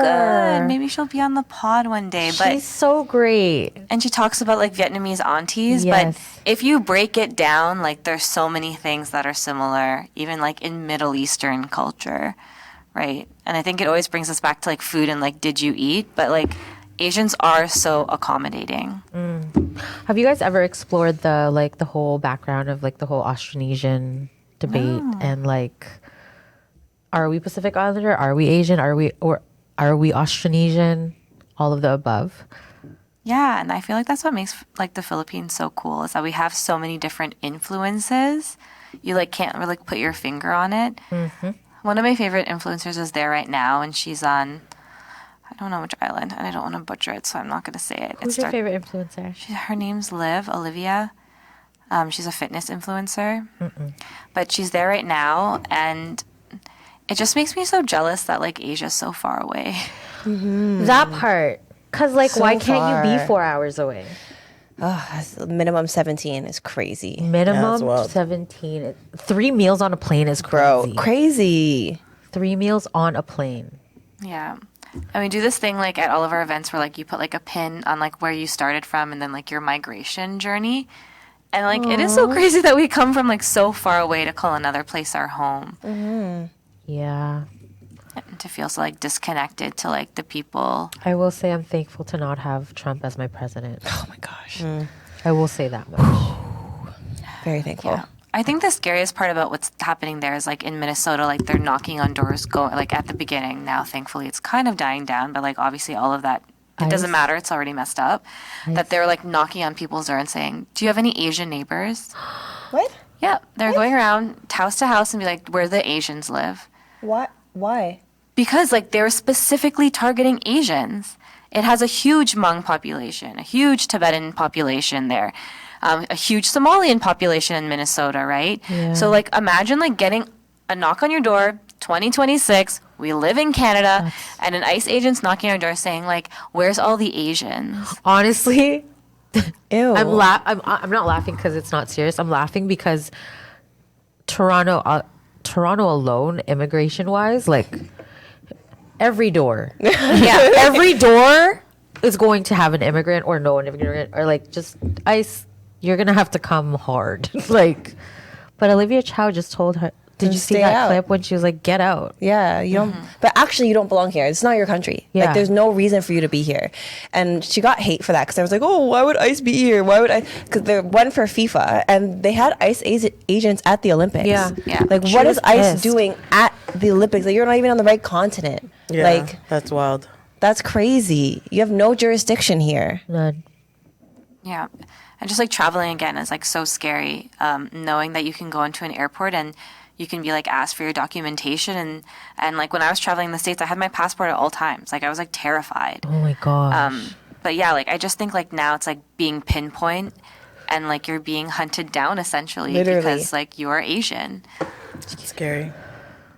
good. Maybe she'll be on the pod one day. But
She's so great.
and she talks about like Vietnamese aunties,
Yes.
but if you break it down, like there's so many things that are similar, even like in Middle Eastern culture, right? And I think it always brings us back to like food and like did you eat? But like Asians are so accommodating.
Have you guys ever explored the whole background of like the whole Austronesian debate and like, are we Pacific Islander? Are we Asian? Are we Austronesian? All of the above.
Yeah, and I feel like that's what makes like the Philippines so cool is that we have so many different influences. You like can't really put your finger on it. One of my favorite influencers is there right now, and she's on, I don't know which island, and I don't want to butcher it, so I'm not going to say it.
Who's your favorite influencer?
Her name's Olivia. She's a fitness influencer, but she's there right now, and it just makes me so jealous that like Asia's so far away.
That part. Cause like,
So
why can't you be
far.
4 hours away?
Minimum 17 is crazy.
that's
Minimum
wild.
17. 3 meals on a plane is
Bro,
crazy.
crazy.
3 meals on a plane.
Yeah. And we do this thing like at all of our events where like you put like a pin on like where you started from and then like your migration journey. And like it is so crazy that we come from like so far away to call another place our home.
Yeah.
And to feel so like disconnected to like the people.
I will say I'm thankful to not have Trump as my president.
Oh my gosh.
I will say that much.
Very thankful.
Yeah. I think the scariest part about what's happening there is like in Minnesota, like they're knocking on doors going like at the beginning. Now thankfully it's kind of dying down, but like obviously all of that it doesn't matter, it's already messed up. That they're like knocking on people's door and saying, do you have any Asian neighbors?
What?
Yeah. They're going around house to house and be like, where the Asians live.
What? Why?
because like they were specifically targeting Asians. It has a huge Hmong population, a huge Tibetan population there, a huge Somalian population in Minnesota, right?
Yeah.
So like imagine like getting a knock on your door, 2026, we live in Canada, and an ICE agent's knocking on your door saying like, where's all the Asians?
Honestly,
Ew.
I'm not laughing because it's not serious. I'm laughing because Toronto alone, immigration wise, like every door, every door is going to have an immigrant or no immigrant or like just ICE. You're gonna have to come hard, like. But Olivia Chow just told her. Did you see
stay
that
out.
clip when she was like, "Get out"?
Yeah, you don't. But actually, you don't belong here. It's not your country.
Yeah.
Like, there's no reason for you to be here. And she got hate for that because I was like, "Oh, why would ICE be here? Why would I?" Because they're one for FIFA, and they had ICE agents at the Olympics.
Yeah.
Yeah.
Like,
She
what
was
is ICE
pissed.
doing at the Olympics? Like, you're not even on the right continent.
Yeah,
Like,
that's wild.
that's crazy. You have no jurisdiction here.
None.
Yeah. And just like traveling again is like so scary, knowing that you can go into an airport and you can be like asked for your documentation. And like when I was traveling in the States, I had my passport at all times. Like I was like terrified.
Oh my gosh.
But yeah, like I just think like now it's like being pinpoint and like you're being hunted down essentially
Literally.
because like you are Asian.
It's scary.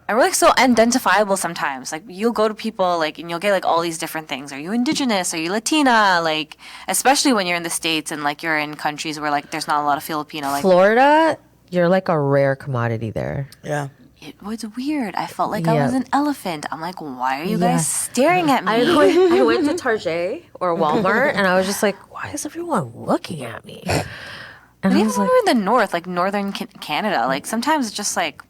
And we're like so identifiable sometimes. Like you'll go to people like and you'll get like all these different things. Are you Indigenous? Are you Latina? Like especially when you're in the States and like you're in countries where like there's not a lot of Filipino. Like
Florida, you're like a rare commodity there.
Yeah.
it was weird. I felt like I
Yeah.
was an elephant. I'm like, why are you
Yeah.
guys staring at me?
I went to Target or Walmart and I was just like, why is everyone looking at me? And
But
I
even
was
when
like,
we're in the north, like northern Canada, like sometimes it's just like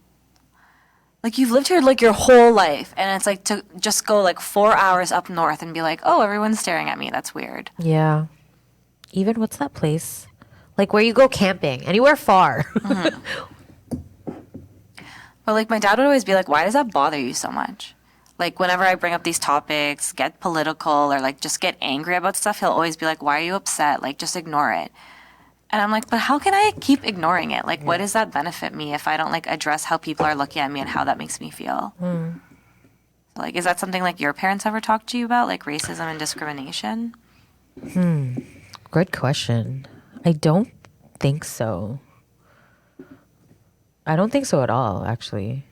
you've lived here like your whole life, and it's like to just go like 4 hours up north and be like, oh, everyone's staring at me. That's weird.
yeah. Even what's that place? Like where you go camping, anywhere far.
But like my dad would always be like, why does that bother you so much? Like whenever I bring up these topics, get political or like just get angry about stuff, he'll always be like, why are you upset? Like just ignore it. And I'm like, but how can I keep ignoring it? Like, what does that benefit me if I don't like address how people are looking at me and how that makes me feel? Like, is that something like your parents ever talked to you about, like racism and discrimination?
Good question. I don't think so. I don't think so at all, actually.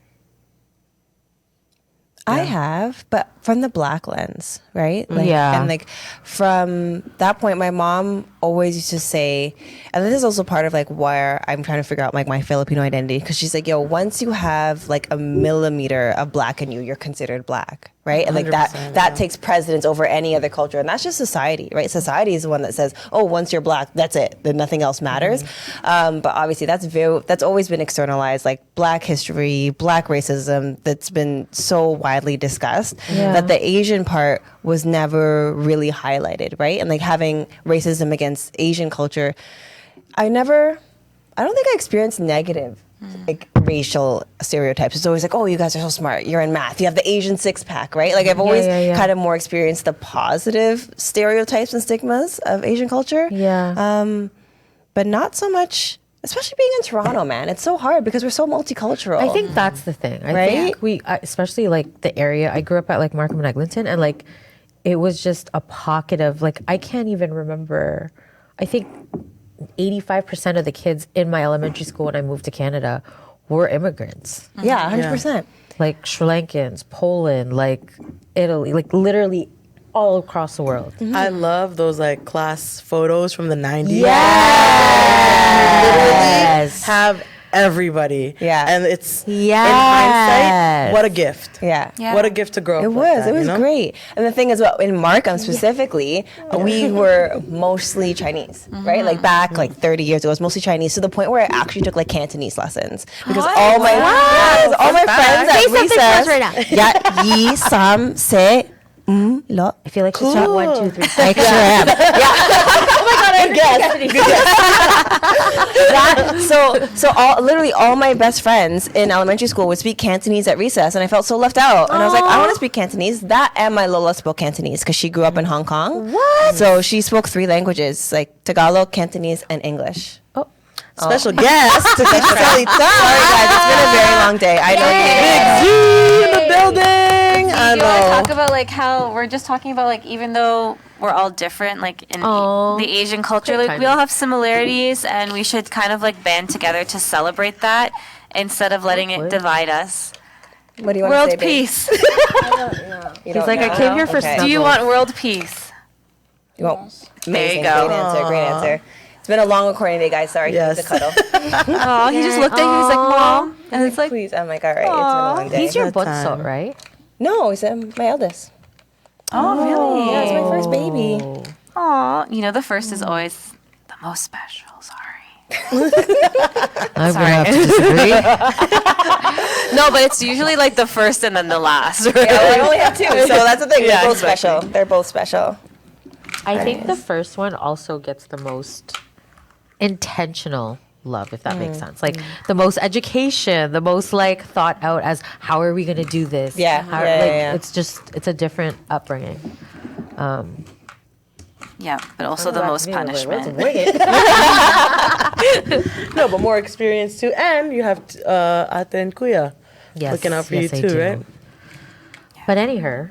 I have, but from the Black lens, right? Like,
Yeah.
And like from that point, my mom always used to say, and this is also part of like where I'm trying to figure out like my Filipino identity, because she's like, yo, once you have like a millimeter of Black in you, you're considered Black, right? And like that
100%,
that
yeah.
takes precedence over any other culture, and that's just society, right? Society is the one that says, oh, once you're Black, that's it, then nothing else matters. But obviously, that's always been externalized, like Black history, Black racism, that's been so widely discussed
Yeah.
that the Asian part was never really highlighted, right? And like having racism against Asian culture, I don't think I experienced negative like racial stereotypes. It's always like, oh, you guys are so smart, you're in math, you have the Asian six-pack, right? Like I've always
yeah.
kind of more experienced the positive stereotypes and stigmas of Asian culture.
Yeah.
But not so much, especially being in Toronto, man. It's so hard because we're so multicultural.
I think that's the thing. I
Right?
think especially like the area, I grew up at like Markham and Eglinton, and like it was just a pocket of like, I can't even remember. I think 85% of the kids in my elementary school when I moved to Canada were immigrants.
Yeah, 100%.
Like Sri Lankans, Poland, like Italy, like literally all across the world.
I love those like class photos from the 90s.
Yes.
Have everybody.
Yeah.
And it's
Yes.
in hindsight, what a gift.
Yeah.
Yeah.
What a gift to grow up
It
like
was.
that,
It was
you know?
great. And the thing is, well, in Markham specifically, we were mostly Chinese, right? Like back like 30 years ago, it was mostly Chinese, to the point where I actually took like Cantonese lessons because all my all my friends at
Say something
recess,
to us right now.
yeah, yi sam se lo.
I feel like she's shot 1, 2, 3, 4.
Like, sure am. Good guess. So literally all my best friends in elementary school would speak Cantonese at recess, and I felt so left out. And I was like, I want to speak Cantonese. That and my Lola spoke Cantonese because she grew up in Hong Kong. What? So she spoke 3 languages, like Tagalog, Cantonese, and English.
special guest, Tita Salita.
Sorry, guys. It's been a very long day. I know.
Big Z in the building.
Do
I
you want to
know.
talk about like how we're just talking about like even though we're all different, like in the Asian culture, like we all have similarities, and we should kind of like band together to celebrate that instead of letting it divide us.
What do you want
World
to say, babe?
peace.
He's
He's like, I came here for
Okay.
Do you want world peace?
You won't.
There you
Amazing.
go.
Great answer. Great answer. It's been a long recording day, guys. Sorry.
Yes.
He needs a cuddle.
Oh, he just looked at you. He's like, Mom, and it's like,
Please. I'm like, all right. It's been a long day.
He's your
That
bunso,
time.
right?
No, he's my eldest.
oh, really?
Yeah, it's my first baby.
Aw, you know the first is always the most special. Sorry.
I'm gonna have to disagree.
No, but it's usually like the first and then the last. Right?
Yeah, we only have two, so that's the thing.
Yeah,
They're both
exactly.
special. They're both special.
I think the first one also gets the most intentional love, if that makes sense. Like the most education, the most like thought out as how are we gonna do this?
Yeah,
How,
yeah,
like,
yeah.
it's a different upbringing.
Yeah, but also the most punishment.
No, but more experience too. And you have Ate and Kuya
Yes,
looking out for
yes,
you
I
too,
do.
right?
But anyhow,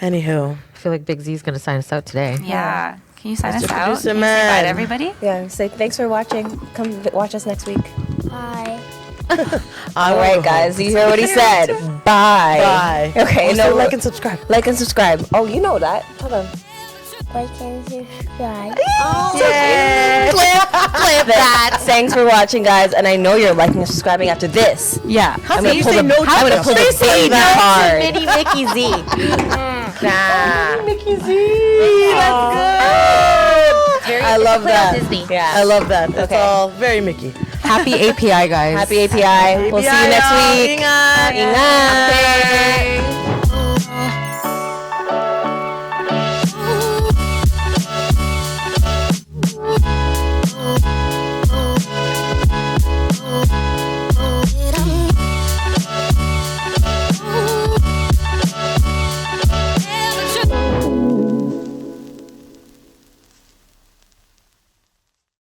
Anywho.
I feel like Big Z's gonna sign us out today.
Yeah. Can you sign us
Mr.
out?
Producer
Can you say bye
Man.
to everybody?
Yeah. Say thanks for watching. Come watch us next week.
Bye.
All right, guys. You hear what he said? Bye.
Bye.
Okay.
Also,
No,
like and subscribe.
like and subscribe. Oh, you know that. Hold on.
Like and subscribe.
Clip that. Thanks for watching, guys. And I know you're liking and subscribing after this.
Yeah.
I'm gonna pull the baby card.
Mini Mickey Z.
Nah.
Mickey Z.
I love that.
Disney.
Yeah.
I love that. It's
Okay.
all very Mickey.
Happy API, guys.
Happy API. We'll see you next week.
Ingat.
Ingat.